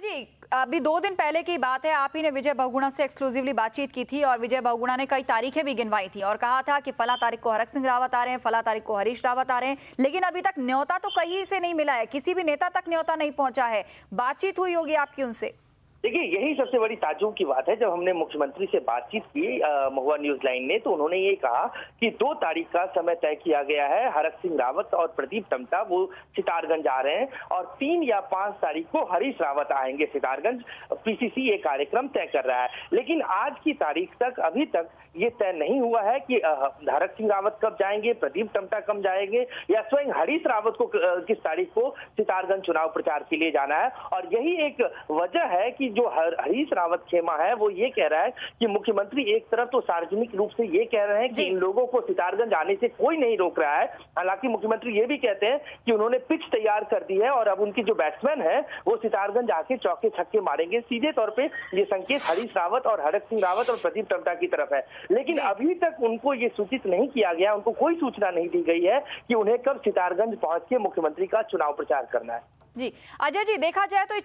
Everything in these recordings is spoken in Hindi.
जी, अभी 2 दिन पहले की बात है, आप ही ने विजय बहुगुणा से एक्सक्लूसिवली बातचीत की थी और विजय बहुगुणा ने कई तारीखें भी गिनवाई थी और कहा था कि फला तारीख को हरक सिंह रावत आ रहे हैं, फला तारीख को हरीश रावत आ रहे हैं, लेकिन अभी तक न्योता तो कहीं से नहीं मिला है, किसी भी नेता तक न्योता नहीं पहुंचा है। बातचीत हुई होगी आपकी उनसे? देखिए, यही सबसे बड़ी ताज्जुब की बात है। जब हमने मुख्यमंत्री से बातचीत की महुआ न्यूज लाइन ने, तो उन्होंने ये कहा कि 2 तारीख का समय तय किया गया है। हरक सिंह रावत और प्रदीप टमटा वो सितारगंज आ रहे हैं और 3 या 5 तारीख को हरीश रावत आएंगे सितारगंज। पीसीसी ये कार्यक्रम तय कर रहा है, लेकिन आज की तारीख तक अभी तक ये तय नहीं हुआ है कि हरक सिंह रावत कब जाएंगे, प्रदीप टमटा कब जाएंगे या स्वयं हरीश रावत को किस तारीख को सितारगंज चुनाव प्रचार के लिए जाना है। और यही एक वजह है कि जो हरीश रावत खेमा है वो ये कह रहा है कि मुख्यमंत्री एक तरफ तो सार्वजनिक रूप से ये कह रहे हैं कि इन लोगों को सितारगंज आने से कोई नहीं रोक रहा है। हालांकि मुख्यमंत्री ये भी कहते हैं कि उन्होंने पिच तैयार कर दी है और अब उनकी जो बैट्समैन है वो सितारगंज आके चौके छक्के मारेंगे। सीधे तौर पे ये संकेत हरीश रावत और हरक सिंह रावत और प्रदीप टमटा की तरफ है, लेकिन अभी तक उनको ये सूचित नहीं किया गया, उनको कोई सूचना नहीं दी गई है कि उन्हें कब सितारगंज पहुंच के मुख्यमंत्री का चुनाव प्रचार करना है। जी अजय जी, देखा जाए तो ये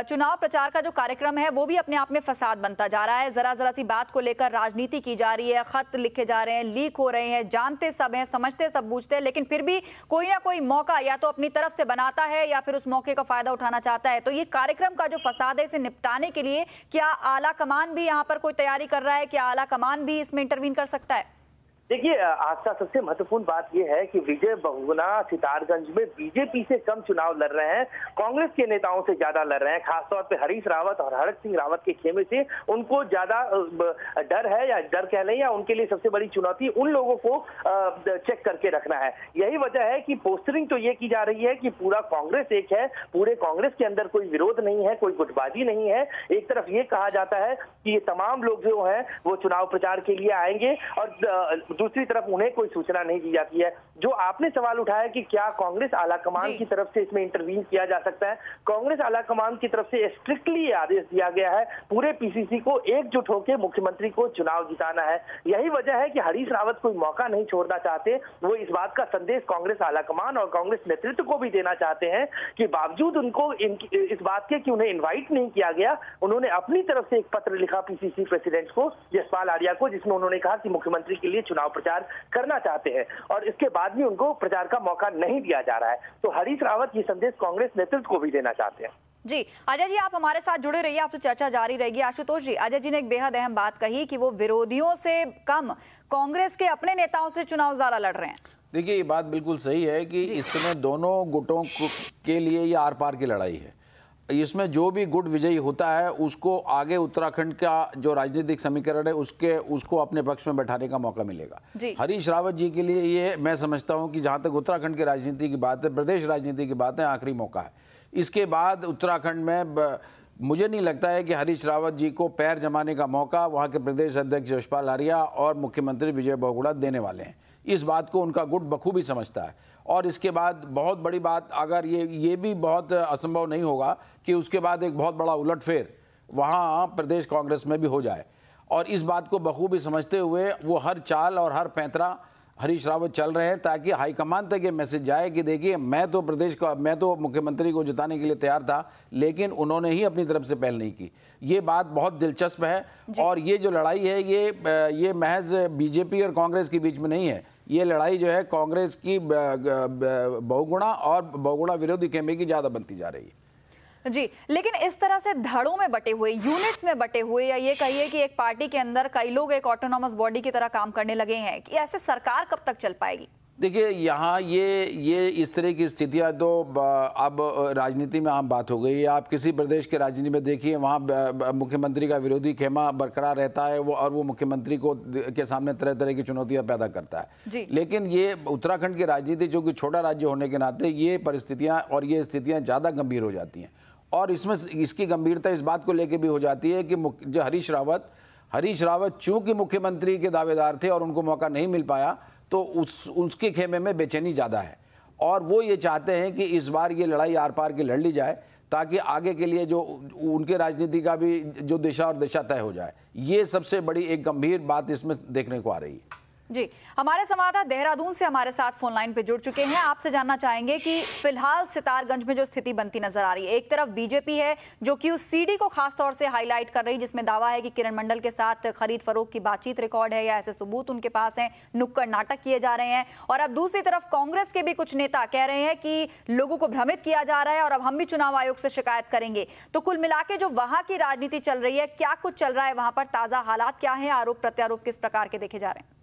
चुनाव प्रचार का जो कार्यक्रम है वो भी अपने आप में फसाद बनता जा रहा है। जरा सी बात को लेकर राजनीति की जा रही है, खत लिखे जा रहे हैं, लीक हो रहे हैं, जानते सब हैं, समझते सब बूझते हैं, लेकिन फिर भी कोई ना कोई मौका या तो अपनी तरफ से बनाता है या फिर उस मौके का फायदा उठाना चाहता है। तो ये कार्यक्रम का जो फसाद है, इसे निपटाने के लिए क्या आला कमान भी यहाँ पर कोई तैयारी कर रहा है? क्या आला कमान भी इसमें इंटरवीन कर सकता है? देखिए, आज का सबसे महत्वपूर्ण बात यह है कि विजय बहुगुणा सितारगंज में बीजेपी से कम चुनाव लड़ रहे हैं, कांग्रेस के नेताओं से ज्यादा लड़ रहे हैं। खासतौर पे हरीश रावत और हरक सिंह रावत के खेमे से उनको ज्यादा डर है, या डर कह लें, या उनके लिए सबसे बड़ी चुनौती उन लोगों को चेक करके रखना है। यही वजह है कि पोस्टरिंग तो ये की जा रही है कि पूरा कांग्रेस एक है, पूरे कांग्रेस के अंदर कोई विरोध नहीं है, कोई गुटबाजी नहीं है। एक तरफ ये कहा जाता है कि ये तमाम लोग जो है वो चुनाव प्रचार के लिए आएंगे और दूसरी तरफ उन्हें कोई सूचना नहीं दी जाती है। जो आपने सवाल उठाया कि क्या कांग्रेस आलाकमान की तरफ से इसमें इंटरवीन किया जा सकता है, कांग्रेस आलाकमान की तरफ से स्ट्रिक्टली आदेश दिया गया है पूरे पीसीसी को एकजुट होकर मुख्यमंत्री को चुनाव जिताना है। यही वजह है कि हरीश रावत कोई मौका नहीं छोड़ना चाहते। वो इस बात का संदेश कांग्रेस आलाकमान और कांग्रेस नेतृत्व को भी देना चाहते हैं कि बावजूद उनको इस बात के कि उन्हें इन्वाइट नहीं किया गया, उन्होंने अपनी तरफ से एक पत्र लिखा पीसीसी प्रेसिडेंट को, यशपाल आर्या को, जिसमें उन्होंने कहा कि मुख्यमंत्री के लिए चुनाव प्रचार करना चाहते हैं और इसके बाद भी उनको प्रचार का मौका नहीं दिया जा रहा है। तो हरीश रावत ये संदेश कांग्रेस नेतृत्व को भी देना चाहते हैं। जी अजय जी, आप हमारे साथ जुड़े रहिए, आपसे चर्चा जारी रहेगी। आशुतोष जी, अजय जी ने एक बेहद अहम बात कही कि वो विरोधियों से कम कांग्रेस के अपने नेताओं से चुनाव ज़्यादा लड़ रहे हैं। देखिए, ये बात बिल्कुल सही है कि इस समय दोनों गुटों के लिए ये आर पार की लड़ाई है। इसमें जो भी गुट विजयी होता है उसको आगे उत्तराखंड का जो राजनीतिक समीकरण है उसको अपने पक्ष में बैठाने का मौका मिलेगा। हरीश रावत जी के लिए ये मैं समझता हूं कि जहां तक उत्तराखंड की राजनीति की बात है, प्रदेश राजनीति की बात है, आखिरी मौका है। इसके बाद उत्तराखंड में मुझे नहीं लगता है कि हरीश रावत जी को पैर जमाने का मौका वहाँ के प्रदेश अध्यक्ष यशपाल आर्या और मुख्यमंत्री विजय बहुगुणा देने वाले हैं। इस बात को उनका गुट बखूबी समझता है। और इसके बाद बहुत बड़ी बात, अगर ये भी बहुत असंभव नहीं होगा कि उसके बाद एक बहुत बड़ा उलटफेर वहाँ प्रदेश कांग्रेस में भी हो जाए, और इस बात को बखूबी समझते हुए वो हर चाल और हर पैंतरा हरीश रावत चल रहे हैं ताकि हाईकमान तक ये मैसेज जाए कि देखिए, मैं तो मुख्यमंत्री को जिताने के लिए तैयार था, लेकिन उन्होंने ही अपनी तरफ से पहल नहीं की। ये बात बहुत दिलचस्प है और ये जो लड़ाई है ये महज बीजेपी और कांग्रेस के बीच में नहीं है। ये लड़ाई जो है कांग्रेस की बहुगुणा और बहुगुणा विरोधी खेमे की ज्यादा बनती जा रही है। जी, लेकिन इस तरह से धड़ों में बटे हुए, यूनिट्स में बटे हुए, या ये कहिए कि एक पार्टी के अंदर कई लोग एक ऑटोनॉमस बॉडी की तरह काम करने लगे हैं, कि ऐसे सरकार कब तक चल पाएगी? देखिए, यहाँ ये इस तरह की स्थितियाँ तो अब राजनीति में आम बात हो गई है। आप किसी प्रदेश के राजनीति में देखिए, वहाँ मुख्यमंत्री का विरोधी खेमा बरकरार रहता है वो मुख्यमंत्री के सामने तरह तरह की चुनौतियाँ पैदा करता है। लेकिन ये उत्तराखंड की राजनीति, जो कि छोटा राज्य होने के नाते, ये परिस्थितियाँ और ये स्थितियाँ ज़्यादा गंभीर हो जाती हैं। और इसमें इसकी गंभीरता इस बात को लेकर भी हो जाती है कि जो हरीश रावत चूँकि मुख्यमंत्री के दावेदार थे और उनको मौका नहीं मिल पाया, तो उसके खेमे में बेचैनी ज़्यादा है और वो ये चाहते हैं कि इस बार ये लड़ाई आर पार की लड़ ली जाए ताकि आगे के लिए जो उनके राजनीति का भी जो दिशा और दिशा तय हो जाए। ये सबसे बड़ी एक गंभीर बात इसमें देखने को आ रही है। जी, हमारे संवाददाता देहरादून से हमारे साथ फोन लाइन पे जुड़ चुके हैं। आपसे जानना चाहेंगे कि फिलहाल सितारगंज में जो स्थिति बनती नजर आ रही है, एक तरफ बीजेपी है जो कि उस सीडी को खास तौर से हाईलाइट कर रही है जिसमें दावा है कि किरण मंडल के साथ खरीद फरोख्त की बातचीत रिकॉर्ड है या ऐसे सबूत उनके पास हैं, नुक्कड़ नाटक किए जा रहे हैं। और अब दूसरी तरफ कांग्रेस के भी कुछ नेता कह रहे हैं कि लोगों को भ्रमित किया जा रहा है और अब हम भी चुनाव आयोग से शिकायत करेंगे। तो कुल मिला के जो वहां की राजनीति चल रही है, क्या कुछ चल रहा है वहां पर, ताजा हालात क्या है, आरोप प्रत्यारोप किस प्रकार के देखे जा रहे हैं?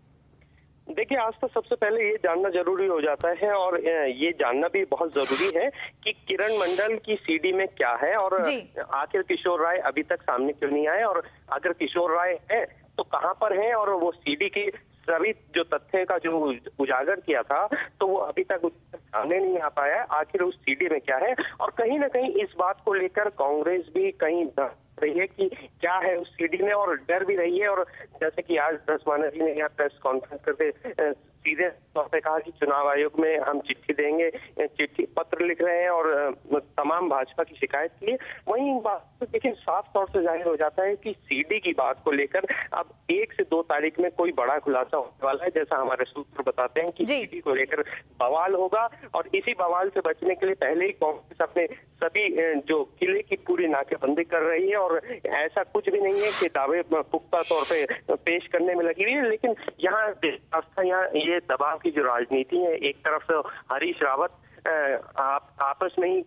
देखिए, आज तो सबसे पहले ये जानना जरूरी हो जाता है और ये जानना भी बहुत जरूरी है कि किरण मंडल की सीडी में क्या है और आखिर किशोर राय अभी तक सामने क्यों नहीं आए, और अगर किशोर राय है तो कहां पर है, और वो सीडी की सभी जो तथ्य का जो उजागर किया था तो वो अभी तक सामने नहीं आ पाया। आखिर उस सीडी में क्या है, और कहीं ना कहीं इस बात को लेकर कांग्रेस भी कहीं रही है कि क्या है उस सीडी में, और डर भी रही है। और जैसे कि आज धर्माना जी ने यहाँ प्रेस कॉन्फ्रेंस करते सीधे तौर पे कहा कि चुनाव आयोग में हम चिट्ठी देंगे, चिट्ठी पत्र लिख रहे हैं और तमाम भाजपा की शिकायत की है। वहीं बात तो देखिए साफ तौर से जाहिर हो जाता है कि सीडी की बात को लेकर अब 1 से 2 तारीख में कोई बड़ा खुलासा होने वाला है, जैसा हमारे सूत्र बताते हैं कि सीडी को लेकर बवाल होगा। और इसी बवाल से बचने के लिए पहले ही कांग्रेस अपने सभी जो किले की पूरी नाकेबंदी कर रही है, और ऐसा कुछ भी नहीं है कि दावे पुख्ता तौर पे पेश करने में लगी हुई है। लेकिन यहाँ ये दबाव की जो राजनीति है, एक तरफ से हरीश रावत आपस में ही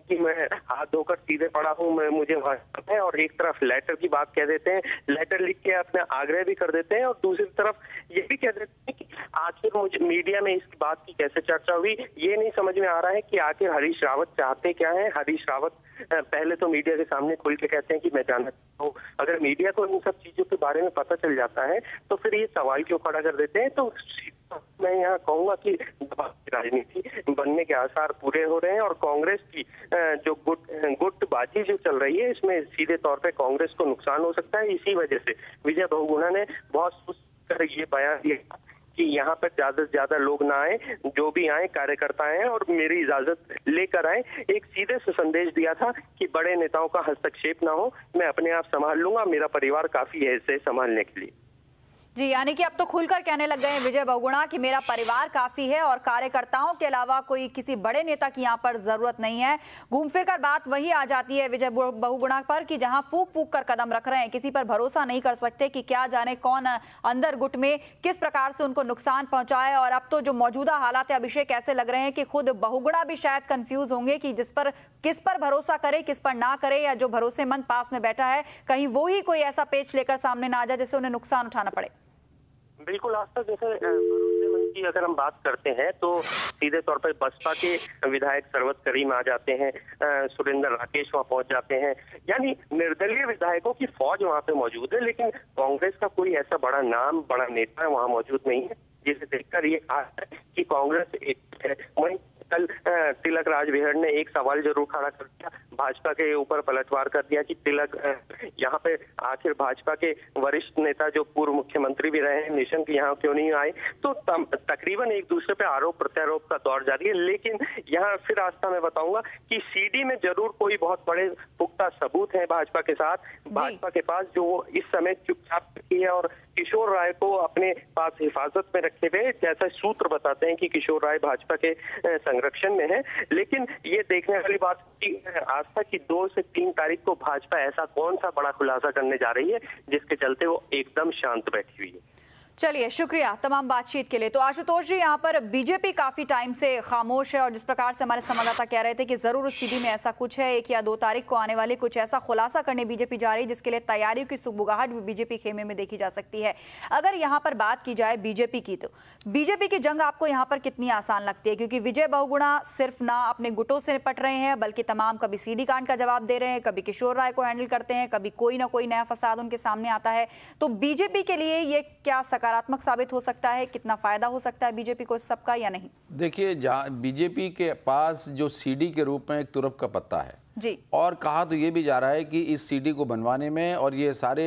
कि मैं हाथ धोकर सीधे पड़ा हूँ, मैं मुझे है, और एक तरफ लेटर की बात कह देते हैं, लेटर लिख के अपने आग्रह भी कर देते हैं, और दूसरी तरफ ये भी कह देते हैं कि आखिर मुझे मीडिया में इस बात की कैसे चर्चा हुई, ये नहीं समझ में आ रहा है कि आखिर हरीश रावत चाहते क्या है। हरीश रावत पहले तो मीडिया के सामने खुल के कहते हैं कि मैं जानना चाहता हूँ, अगर मीडिया को इन सब चीजों के बारे में पता चल जाता है तो फिर ये सवाल क्यों खड़ा कर देते हैं। तो मैं यहाँ कहूंगा कि राजनीति बनने के आसार पूरे हो रहे हैं, और कांग्रेस की जो गुटबाजी जो चल रही है इसमें सीधे तौर पे कांग्रेस को नुकसान हो सकता है। इसी वजह से विजय बहुगुणा ने बहुत सोच कर ये बयान दिया कि यहाँ पर ज्यादा से ज्यादा लोग ना आए, जो भी आए कार्यकर्ता आए और मेरी इजाजत लेकर आए। एक सीधे से संदेश दिया था कि बड़े नेताओं का हस्तक्षेप ना हो, मैं अपने आप संभाल लूंगा, मेरा परिवार काफी है इसे संभालने के लिए। जी, यानी कि अब तो खुलकर कहने लग गए हैं विजय बहुगुणा कि मेरा परिवार काफी है और कार्यकर्ताओं के अलावा कोई किसी बड़े नेता की यहाँ पर जरूरत नहीं है। घूम फिर कर बात वही आ जाती है विजय बहुगुणा पर कि जहां फूक फूक कर कदम रख रहे हैं, किसी पर भरोसा नहीं कर सकते कि क्या जाने कौन अंदर गुट में किस प्रकार से उनको नुकसान पहुंचाए। और अब तो जो मौजूदा हालात है अभिषेक ऐसे लग रहे हैं कि खुद बहुगुणा भी शायद कंफ्यूज होंगे कि किस पर भरोसा करे, किस पर ना करे, या जो भरोसेमंद पास में बैठा है कहीं वो ही कोई ऐसा पेच लेकर सामने ना आ जाए जिससे उन्हें नुकसान उठाना पड़े। बिल्कुल आस्था, जैसे भरोसेमंद की अगर हम बात करते हैं तो सीधे तौर पर बसपा के विधायक सरवत करीम आ जाते हैं, सुरेंद्र राकेश वहां पहुंच जाते हैं, यानी निर्दलीय विधायकों की फौज वहां पे मौजूद है। लेकिन कांग्रेस का कोई ऐसा बड़ा नाम, बड़ा नेता वहां मौजूद नहीं है जिसे देखकर ये कहा है कि कांग्रेस एक है। वहीं कल तिलक राजभर ने एक सवाल जरूर खड़ा कर दिया, भाजपा के ऊपर पलटवार कर दिया कि तिलक यहाँ पे आखिर भाजपा के वरिष्ठ नेता जो पूर्व मुख्यमंत्री भी रहे हैं निशंक यहाँ क्यों नहीं आए। तो तकरीबन एक दूसरे पे आरोप प्रत्यारोप का दौर जारी है। लेकिन यहाँ फिर आस्था मैं बताऊंगा कि सीडी में जरूर कोई बहुत बड़े पुख्ता सबूत है भाजपा के साथ, भाजपा के पास, जो वो इस समय चुपचाप की है और किशोर राय को अपने पास हिफाजत में रखे हुए, जैसा सूत्र बताते हैं कि किशोर राय भाजपा के संरक्षण में है। लेकिन ये देखने वाली बात आस्था की 2 से 3 तारीख को भाजपा ऐसा कौन सा बड़ा खुलासा करने जा रही है जिसके चलते वो एकदम शांत बैठी हुई है। चलिए, शुक्रिया तमाम बातचीत के लिए। तो आशुतोष जी, यहाँ पर बीजेपी काफी टाइम से खामोश है और जिस प्रकार से हमारे संवाददाता कह रहे थे कि जरूर उस सीडी में ऐसा कुछ है, 1 या 2 तारीख को आने वाली कुछ ऐसा खुलासा करने बीजेपी जा रही है जिसके लिए तैयारियों की सुगबुगाहट भी बीजेपी खेमे में देखी जा सकती है। अगर यहाँ पर बात की जाए बीजेपी की, तो बीजेपी की जंग आपको यहाँ पर कितनी आसान लगती है? क्योंकि विजय बहुगुणा सिर्फ ना अपने गुटों से निपट रहे हैं बल्कि तमाम कभी सीडी कांड का जवाब दे रहे हैं, कभी किशोर राय को हैंडल करते हैं, कभी कोई ना कोई नया फसाद उनके सामने आता है। तो बीजेपी के लिए ये क्या सकारात्मक साबित हो सकता है? कितना फायदा हो सकता है बीजेपी को इस सबका या नहीं? देखिए, जहाँ बीजेपी के पास जो सीडी के रूप में एक तुरप का पत्ता है जी, और कहा तो ये भी जा रहा है कि इस सीडी को बनवाने में और ये सारे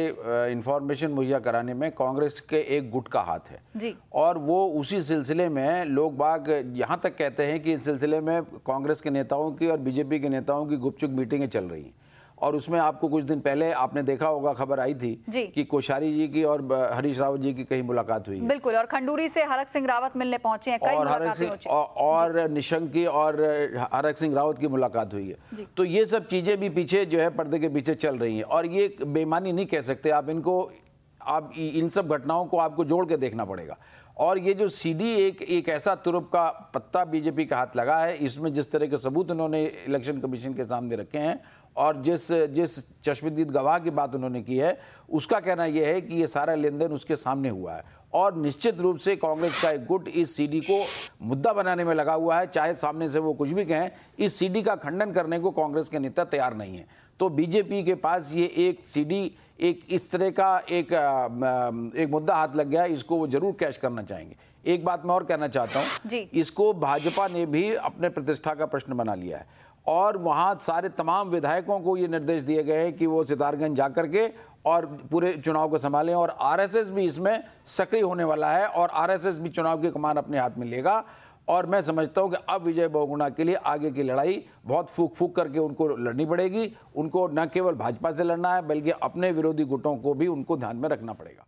इंफॉर्मेशन मुहैया कराने में कांग्रेस के एक गुट का हाथ है जी। और वो उसी सिलसिले में लोग बाग यहाँ तक कहते हैं कि इस सिलसिले में कांग्रेस के नेताओं की और बीजेपी के नेताओं की गुपचुप मीटिंगें चल रही हैं और उसमें आपको कुछ दिन पहले आपने देखा होगा, खबर आई थी कि कोश्यारी जी की और हरीश रावत जी की कहीं मुलाकात हुई है। बिल्कुल, और खंडूरी से हरक सिंह रावत मिलने पहुंचे हैं, कई मुलाकातें हो चुकी हैं। और निशंक की और हरक सिंह रावत की मुलाकात हुई है। तो ये सब चीजें भी पीछे जो है पर्दे के पीछे चल रही हैं, और ये बेईमानी नहीं कह सकते आप इनको, आप इन सब घटनाओं को आपको जोड़ के देखना पड़ेगा। और ये जो सीडी एक ऐसा तुरुप का पत्ता बीजेपी का हाथ लगा है, इसमें जिस तरह के सबूत उन्होंने इलेक्शन कमीशन के सामने रखे हैं और जिस चश्मदीद गवाह की बात उन्होंने की है, उसका कहना यह है कि ये सारा लेन देन उसके सामने हुआ है। और निश्चित रूप से कांग्रेस का एक गुट इस सीडी को मुद्दा बनाने में लगा हुआ है, चाहे सामने से वो कुछ भी कहें, इस सीडी का खंडन करने को कांग्रेस के नेता तैयार नहीं है। तो बीजेपी के पास ये एक सीडी, एक इस तरह का एक मुद्दा हाथ लग गया है, इसको वो जरूर कैश करना चाहेंगे। एक बात मैं और कहना चाहता हूं, इसको भाजपा ने भी अपने प्रतिष्ठा का प्रश्न बना लिया है, और वहां सारे तमाम विधायकों को ये निर्देश दिए गए हैं कि वो सितारगंज जाकर के और पूरे चुनाव को संभालें, और आरएसएस भी इसमें सक्रिय होने वाला है, और आरएसएस भी चुनाव की कमान अपने हाथ में लेगा। और मैं समझता हूं कि अब विजय बहुगुणा के लिए आगे की लड़ाई बहुत फूक फूक करके उनको लड़नी पड़ेगी। उनको न केवल भाजपा से लड़ना है, बल्कि अपने विरोधी गुटों को भी उनको ध्यान में रखना पड़ेगा।